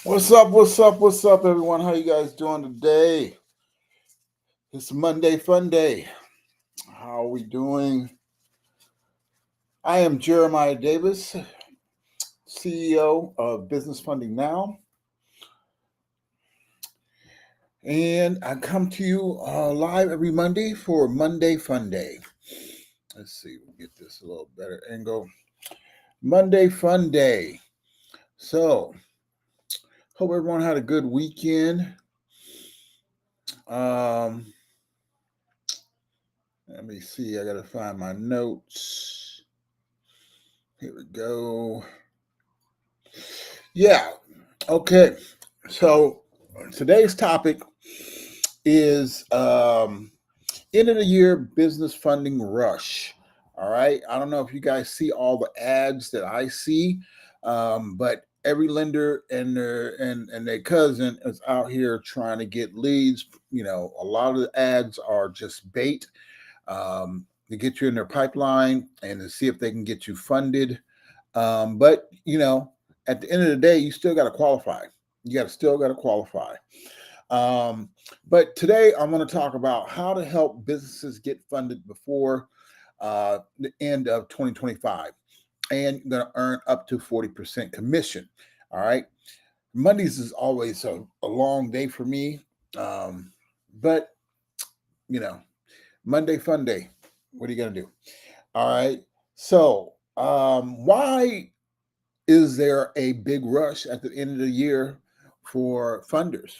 What's up? What's up? What's up, everyone? How you guys doing today? It's Monday Fun Day. How are we doing? I am Jeremiah Davis, CEO of Business Funding Now, and I come to you live every Monday for Monday Fun Day. Let's see, we'll get this a little better angle. Monday Fun Day. So, hope everyone had a good weekend. Um, Let me see. I got to find my notes. Here we go. Yeah. Okay. So today's topic is end of the year business funding rush. All right. I don't know if you guys see all the ads that I see, but every lender and their cousin is out here trying to get leads. A lot of the ads are just bait to get you in their pipeline and to see if they can get you funded. But at the end of the day, you still got to qualify. Still got to qualify. But today I'm going to talk about how to help businesses get funded before the end of 2025, and you're going to earn up to 40% commission. All right. Mondays is always a long day for me, but you know, Monday Fun Day. What are you going to do? All right. So, why is there a big rush at the end of the year for funders?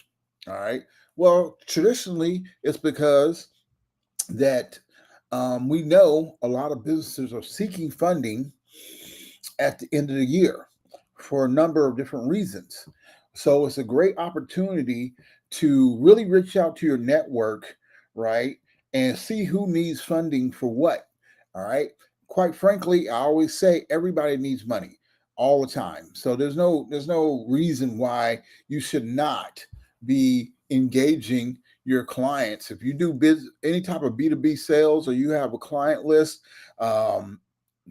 All right. Well, traditionally, it's because that we know a lot of businesses are seeking funding at the end of the year for a number of different reasons. So it's a great opportunity to really reach out to your network, right, and see who needs funding for what. All right. Quite frankly, I always say everybody needs money all the time. So there's no reason why you should not be engaging your clients. If you do any type of B2B sales, or you have a client list, um,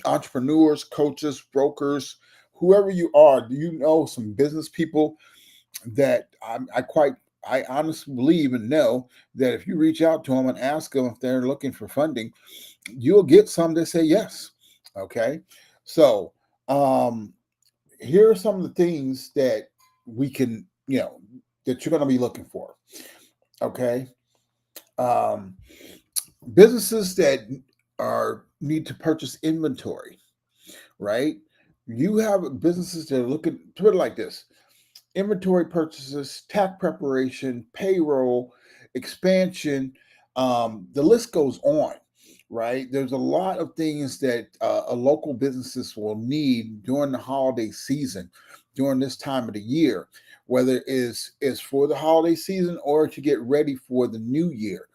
entrepreneurs, coaches, brokers, whoever you are, do you know some business people that I honestly believe and know that if you reach out to them and ask them if they're looking for funding, you'll get some that say yes. Okay. So, um, here are some of the things that we can, that you're going to be looking for. Okay. Um, Businesses that are need to purchase inventory, right? You have businesses that are looking, put it like this: inventory purchases, tax preparation, payroll, expansion. The list goes on, right? There's a lot of things that a local businesses will need during the holiday season, during this time of the year, whether is for the holiday season or to get ready for the new year.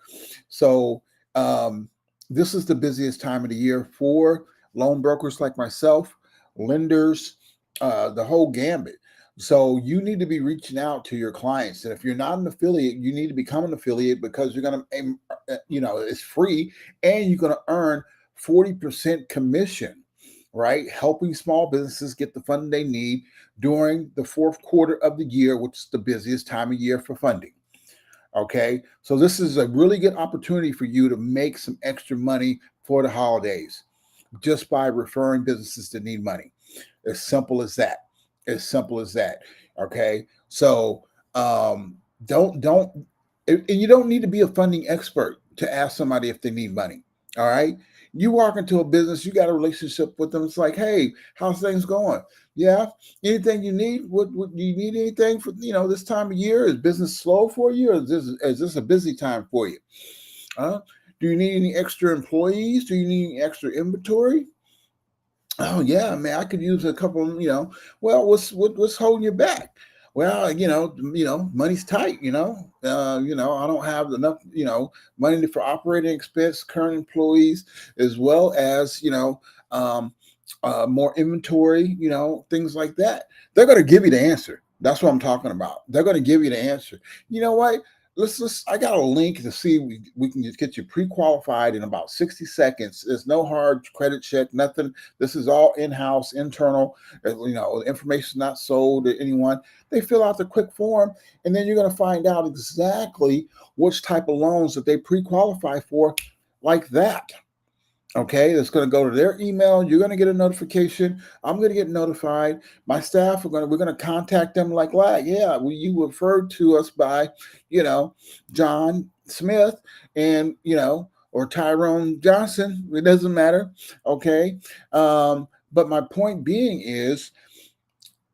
So um, this is the busiest time of the year for loan brokers like myself, lenders, the whole gambit. So you need to be reaching out to your clients, and if you're not an affiliate, you need to become an affiliate, because you're going to, it's free, and you're going to earn 40% commission, right? Helping small businesses get the funding they need during the fourth quarter of the year, which is the busiest time of year for funding. Okay, so this is a really good opportunity for you to make some extra money for the holidays just by referring businesses that need money. As simple as that. As simple as that. Okay. So don't and you don't need to be a funding expert to ask somebody if they need money. All right. You walk into a business, you got a relationship with them. It's like, hey, how's things going? Yeah. Anything you need? What do you need anything for this time of year? Is business slow for you, or is this a busy time for you? Uh, do you need any extra employees? Do you need any extra inventory? Oh yeah, man, I could use a couple. Well, what's holding you back? Well, money's tight. I don't have enough. Money for operating expense, current employees, as well as um, more inventory. Things like that. They're going to give you the answer. That's what I'm talking about. They're going to give you the answer. You know what? let's I got a link to see we can just get you pre-qualified in about 60 seconds. There's no hard credit check, nothing. This is all in-house, internal. The information not sold to anyone. They fill out the quick form, and then you're going to find out exactly which type of loans that they pre-qualify for, like that. Okay, it's going to go to their email. You're going to get a notification. I'm going to get notified. My staff we're going to contact them like that. Yeah, you referred to us by, John Smith, and or Tyrone Johnson. It doesn't matter. Okay, but my point being is,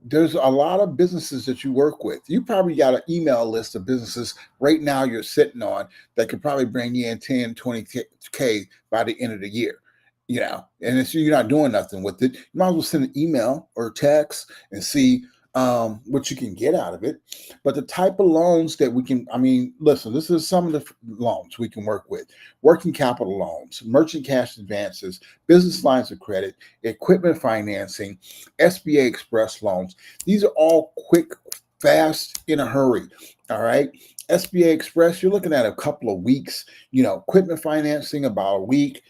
there's a lot of businesses that you work with. You probably got an email list of businesses right now you're sitting on that could probably bring you in 10, 20K by the end of the year. And if you're not doing nothing with it, you might as well send an email or text and see what you can get out of it. But the type of loans that we can, listen, this is some of the loans we can work with: working capital loans, merchant cash advances, business lines of credit, equipment financing, SBA express loans. These are all quick, fast, in a hurry. All right. SBA express, you're looking at a couple of weeks, equipment financing about a week,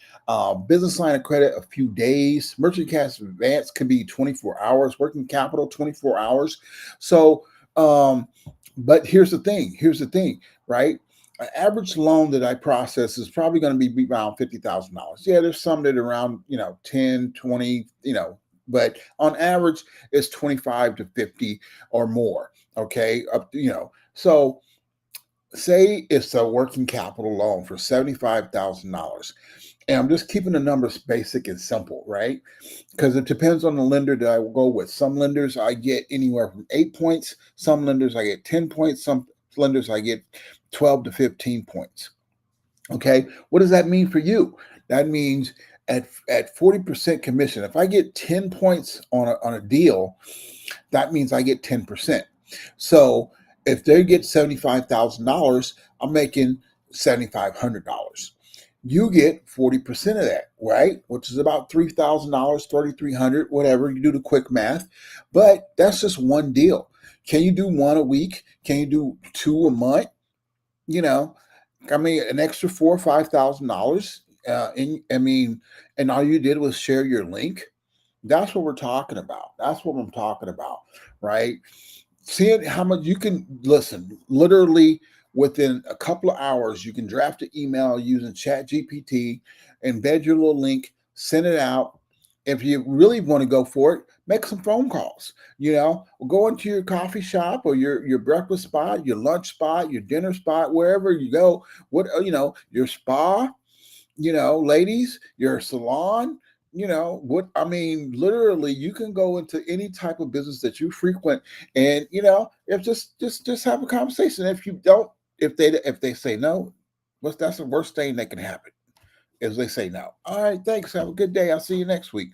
business line of credit a few days, merchant cash advance can be 24 hours, working capital 24 hours. So, but here's the thing, right? An average loan that I process is probably going to be around $50,000. Yeah, there's some that are around, 10, 20, but on average it's 25 to 50 or more. Okay. So say it's a working capital loan for $75,000. And I'm just keeping the numbers basic and simple, right? Because it depends on the lender that I will go with. Some lenders I get anywhere from 8 points. Some lenders I get 10 points. Some lenders I get 12 to 15 points. Okay. What does that mean for you? That means at 40% commission, if I get 10 points on a deal, that means I get 10%. So if they get $75,000, I'm making $7,500. You get 40% of that, right? Which is about $3,000, $3,300, whatever. You do the quick math, but that's just one deal. Can you do one a week? Can you do two a month? An extra $4,000 or $5,000. And all you did was share your link. That's what we're talking about. That's what I'm talking about, right? Seeing how much you can listen, literally within a couple of hours, you can draft an email using Chat GPT, embed your little link, send it out. If you really want to go for it, make some phone calls. Go into your coffee shop or your breakfast spot, your lunch spot, your dinner spot, wherever you go. Your spa, ladies, your salon. Literally you can go into any type of business that you frequent, and if just have a conversation. If they say no, that's the worst thing that can happen, is they say no. All right, thanks, have a good day, I'll see you next week.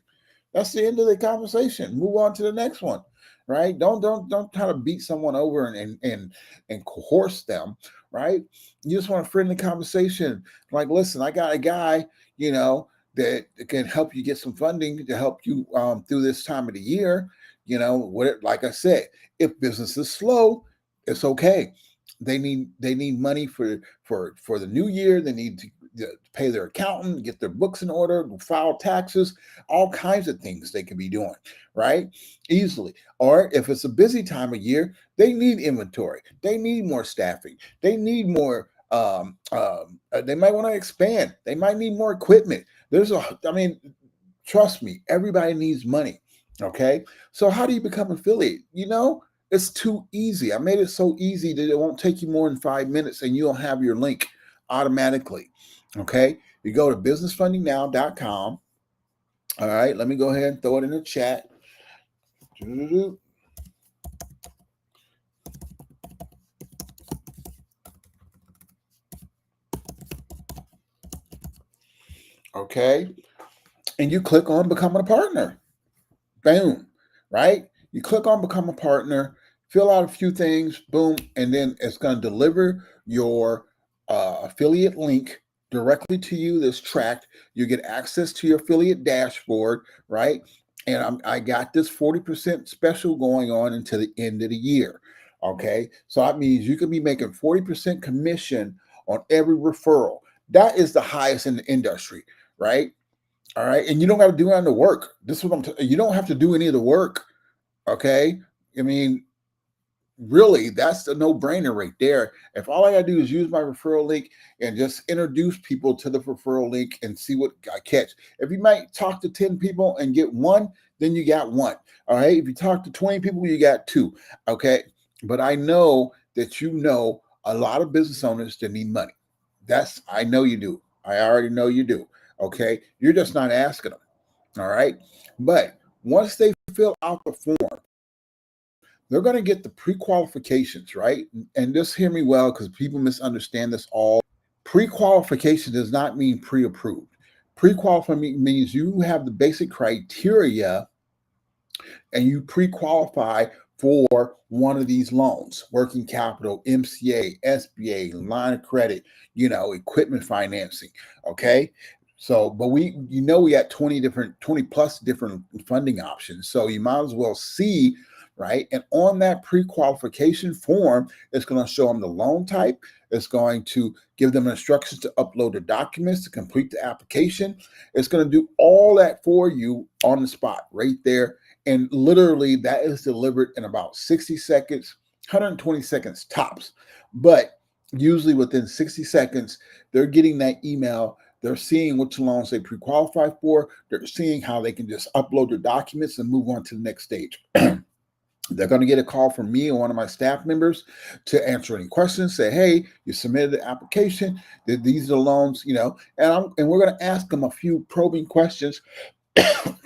That's the end of the conversation. Move on to the next one, right? Don't try to beat someone over and coerce them, right? You just want a friendly conversation. Like, listen, I got a guy, that can help you get some funding to help you through this time of the year. Like I said, if business is slow, it's okay. They need money for the new year. They need to pay their accountant, get their books in order, file taxes, all kinds of things they can be doing, right? Easily. Or if it's a busy time of year, they need inventory. They need more staffing. They need more. They might want to expand. They might need more equipment. Trust me, everybody needs money. Okay. So how do you become affiliate? It's too easy. I made it so easy that it won't take you more than 5 minutes and you'll have your link automatically. Okay. You go to businessfundingnow.com. All right. Let me go ahead and throw it in the chat. Okay. And you click on becoming a partner. Boom. Right? You click on become a partner, fill out a few things, boom, and then it's going to deliver your affiliate link directly to you that's tracked. You get access to your affiliate dashboard, right? And I got this 40% special going on until the end of the year. Okay. So that means you could be making 40% commission on every referral. That is the highest in the industry, right? All right. And you don't have to do any of the work. This is what you don't have to do any of the work. Okay. I mean, really, that's the no-brainer right there. If all I gotta do is use my referral link and just introduce people to the referral link and see what I catch. If you might talk to 10 people and get one, then you got one. All right. If you talk to 20 people, you got two. Okay. But I know that you know a lot of business owners that need money. I know you do. I already know you do. Okay. You're just not asking them. All right. But once they fill out the form, they're going to get the pre-qualifications, right? And just hear me well, because people misunderstand this all. Pre-qualification does not mean pre-approved. Pre-qualification means you have the basic criteria and you pre-qualify for one of these loans: working capital, MCA, SBA, line of credit, equipment financing. Okay. So, but we got 20 plus different funding options. So you might as well see, right? And on that pre-qualification form, it's going to show them the loan type. It's going to give them instructions to upload the documents to complete the application. It's going to do all that for you on the spot right there. And literally that is delivered in about 60 seconds, 120 seconds tops. But usually within 60 seconds, they're getting that email. They're seeing which loans they pre-qualify for. They're seeing how they can just upload their documents and move on to the next stage. They're going to get a call from me or one of my staff members to answer any questions. Say, hey, you submitted the application. These are the loans, and we're going to ask them a few probing questions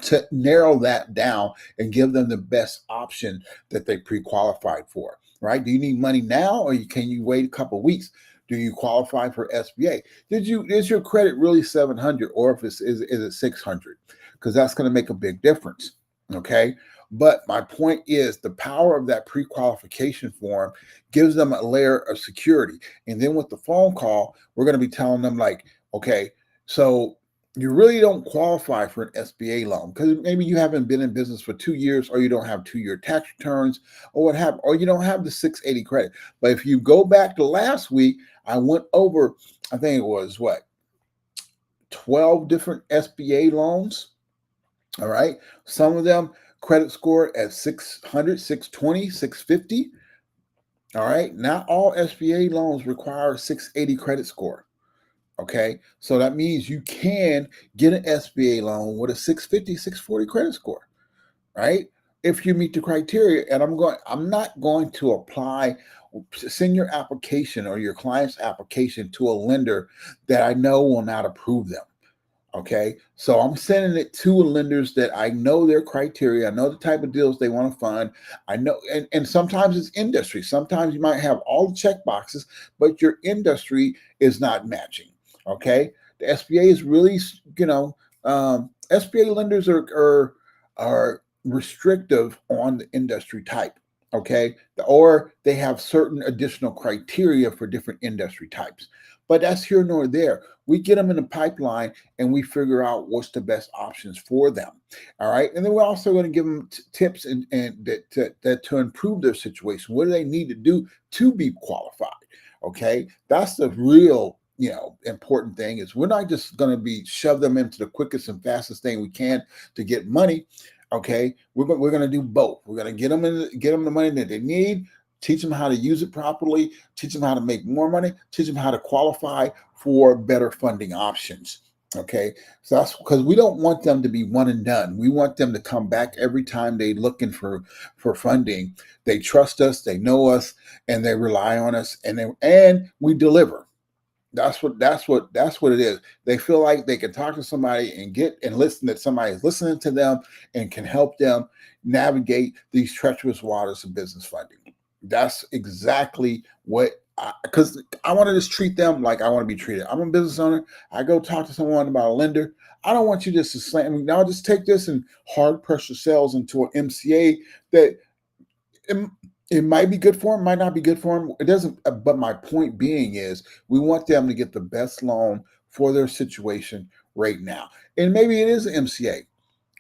to narrow that down and give them the best option that they pre-qualified for, right? Do you need money now, or can you wait a couple of weeks? Do you qualify for SBA? Is your credit really 700, or if is it 600? Because that's going to make a big difference. Okay. But my point is, the power of that pre-qualification form gives them a layer of security. And then with the phone call, we're going to be telling them like, okay, so you really don't qualify for an SBA loan because maybe you haven't been in business for 2 years, or you don't have 2-year tax returns, or or you don't have the 680 credit. But if you go back to last week, I went over, I think it was 12 different SBA loans. All right. Some of them credit score at 600, 620, 650. All right. Not all SBA loans require a 680 credit score. Okay. So that means you can get an SBA loan with a 650, 640 credit score, right? If you meet the criteria. And I'm not going to send your application or your client's application to a lender that I know will not approve them. Okay. So I'm sending it to lenders that I know their criteria. I know the type of deals they want to fund. I know, and sometimes it's industry. Sometimes you might have all the check boxes, but your industry is not matching. Okay. The SBA is really, SBA lenders are restrictive on the industry type. Okay. Or they have certain additional criteria for different industry types. But that's here nor there. We get them in the pipeline and we figure out what's the best options for them. All right. And then we're also going to give them tips and that to improve their situation. What do they need to do to be qualified? Okay. That's the real, important thing. Is we're not just going to shove them into the quickest and fastest thing we can to get money. Okay. We're going to do both. We're going to get them the money that they need, teach them how to use it properly, teach them how to make more money, teach them how to qualify for better funding options. Okay. So that's because we don't want them to be one and done. We want them to come back every time they're looking for funding. They trust us, they know us, and they rely on us, and we deliver. That's what it is. They feel like they can talk to somebody and listen, that somebody is listening to them and can help them navigate these treacherous waters of business funding. That's exactly because I want to just treat them like I want to be treated. I'm a business owner. I go talk to someone about a lender. I don't want you just to slam me. Now just take this and hard pressure sales into an MCA that it might be good for them, might not be good for them. It doesn't. But my point being is, we want them to get the best loan for their situation right now. And maybe it is an MCA.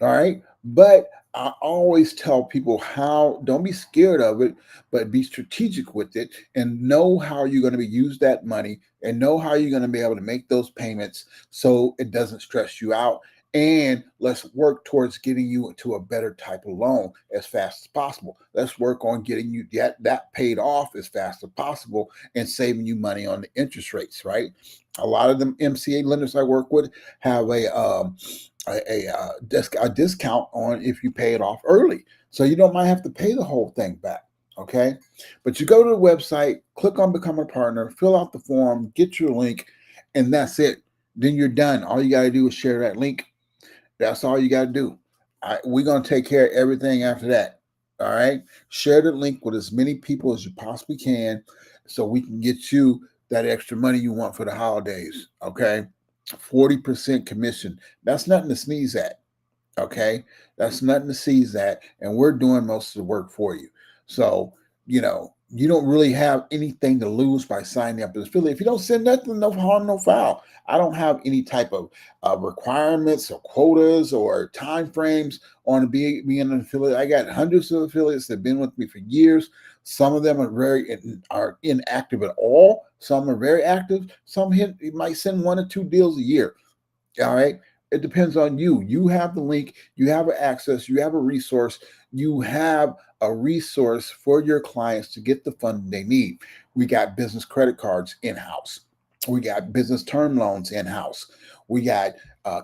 All right. But I always tell people how don't be scared of it, but be strategic with it and know how you're going to be use that money and know how you're going to be able to make those payments so it doesn't stress you out. And let's work towards getting you into a better type of loan as fast as possible. Let's work on getting you that paid off as fast as possible and saving you money on the interest rates, right? A lot of them MCA lenders I work with have a discount on if you pay it off early. So you don't might have to pay the whole thing back. Okay. But you go to the website, click on become a partner, fill out the form, get your link, and that's it. Then you're done. All you got to do is share that link. That's all you got to do. We're going to take care of everything after that. All right. Share the link with as many people as you possibly can so we can get you that extra money you want for the holidays. Okay. 40% commission. That's nothing to sneeze at. Okay. That's nothing to seize at. And we're doing most of the work for you. So, you don't really have anything to lose by signing up as affiliate. If you don't send nothing, no harm, no foul. I don't have any type of requirements or quotas or time frames on being an affiliate. I got hundreds of affiliates that have been with me for years. Some of them are inactive at all. Some are very active. Some you might send 1 or 2 deals a year. All right. It depends on you. You have the link, you have access, you have a resource, you have a resource for your clients to get the funding they need. We got business credit cards in house, we got business term loans in house, we got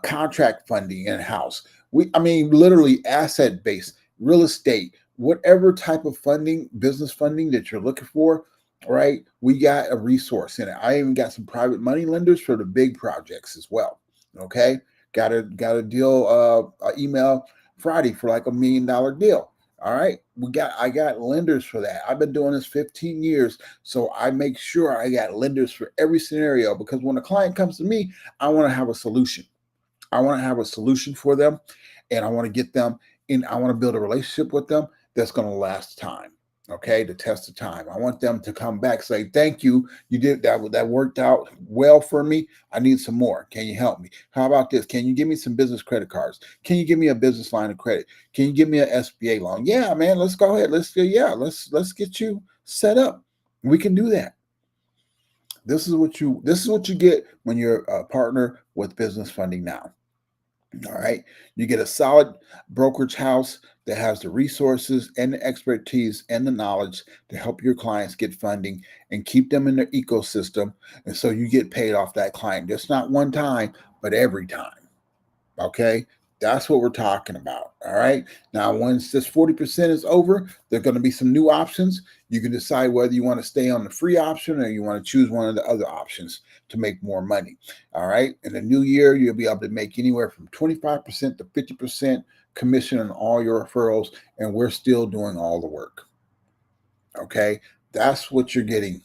contract funding in house. Literally asset based real estate, whatever type of funding, business funding that you're looking for. Right. We got a resource in it. I even got some private money lenders for the big projects as well. Okay. Got a deal email Friday for like $1 million deal. All right. I got lenders for that. I've been doing this 15 years. So I make sure I got lenders for every scenario because when a client comes to me, I want to have a solution. I want to have a solution for them and I want to get them in. I want to build a relationship with them that's going to last time. Okay, the test of time. I want them to come back, say, thank you. You did that. That worked out well for me. I need some more. Can you help me? How about this? Can you give me some business credit cards? Can you give me a business line of credit? Can you give me an SBA loan? Yeah, man, let's go ahead. Let's get you set up. We can do that. This is what you get when you're a partner with Business Funding Now. All right. You get a solid brokerage house that has the resources and the expertise and the knowledge to help your clients get funding and keep them in their ecosystem. And so you get paid off that client, just not one time, but every time. Okay. That's what we're talking about. All right. Now, once this 40% is over, there are going to be some new options. You can decide whether you want to stay on the free option or you want to choose one of the other options to make more money. All right. In the new year, you'll be able to make anywhere from 25% to 50% commission on all your referrals. And we're still doing all the work. Okay. That's what you're getting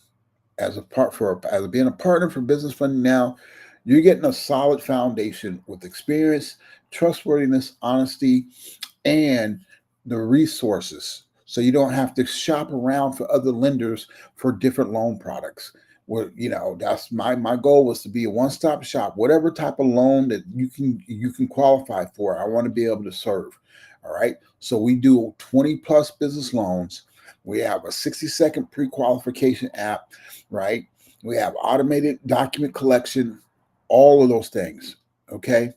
as being a partner for Business Funding Now. You're getting a solid foundation with experience, trustworthiness, honesty, and the resources. So you don't have to shop around for other lenders for different loan products. Well, that's my goal was to be a one-stop shop. Whatever type of loan that you can qualify for, I want to be able to serve. All right. So we do 20 plus business loans. We have a 60-second pre-qualification app, right? We have automated document collection, all of those things. Okay.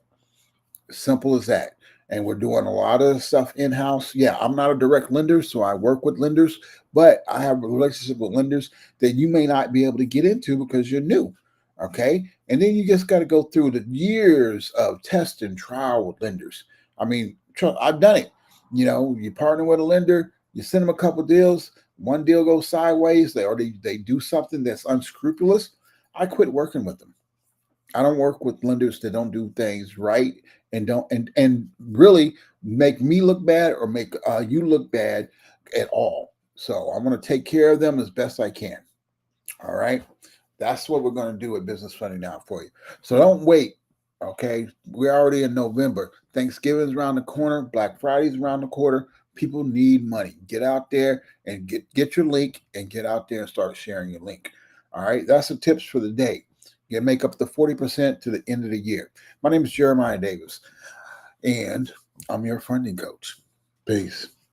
Simple as that. And we're doing a lot of stuff in-house. Yeah, I'm not a direct lender, so I work with lenders, but I have a relationship with lenders that you may not be able to get into because you're new. Okay. And then you just got to go through the years of test and trial with lenders. I've done it. You partner with a lender, you send them a couple deals, one deal goes sideways, they do something that's unscrupulous. I quit working with them. I don't work with lenders that don't do things right and don't and really make me look bad or make you look bad at all. So I want to take care of them as best I can. All right. That's what we're going to do with Business Funding Now for you. So don't wait. Okay. We're already in November. Thanksgiving's around the corner. Black Friday's around the corner. People need money. Get out there and get your link and get out there and start sharing your link. All right. That's the tips for the day. You make up the 40% to the end of the year. My name is Jeremiah Davis, and I'm your funding coach. Peace.